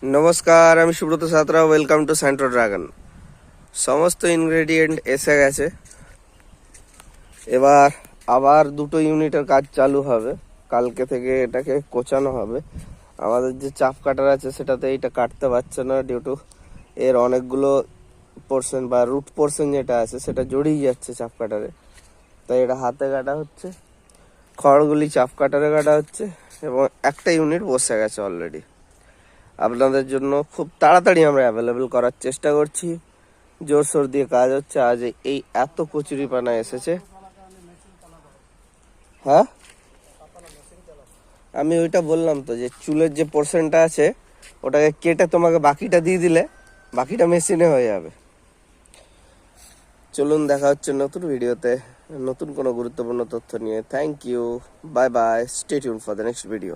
নমস্কার, আমি Subrata Santra. Welcome to Santo dragon. সমস্ত ইনগ্রেডিয়েন্ট এসে গেছে। এবার আবার 2টো ইউনিটের কাজ চালু হবে। কালকে থেকে এটাকে কোচানো হবে। আমাদের যে চাপ কাটার আছে সেটাতে এটা কাটতে পারছে না, ডিউ টু এর অনেকগুলো পোর্শন বা রুট পোর্শন যেটা আছে সেটা জড়িয়ে যাচ্ছে চাপ কাটারে। তাই এটা হাতে কাটা হচ্ছে, খড়গুলি চাপ কাটারে কাটা হচ্ছে এবং একটা ইউনিট বসে গেছে অলরেডি। আপনাদের জন্য খুব তাড়াতাড়ি আমরা অ্যাভেলেবেল করার চেষ্টা করছি। জোরসোর দিয়ে কাজ হচ্ছে। আজ এই এত কচুরিপানা এসেছে। হ্যাঁ, আমি ওইটা বললাম তো, যে চুলের যে পোর্শনটা আছে ওটাকে কেটে তোমাকে বাকিটা দিয়ে দিলে বাকিটা মেশিনে হয়ে যাবে। চলুন, দেখা হচ্ছে নতুন ভিডিওতে নতুন কোনো গুরুত্বপূর্ণ তথ্য নিয়ে। Thank you, bye bye, stay tune for the next video.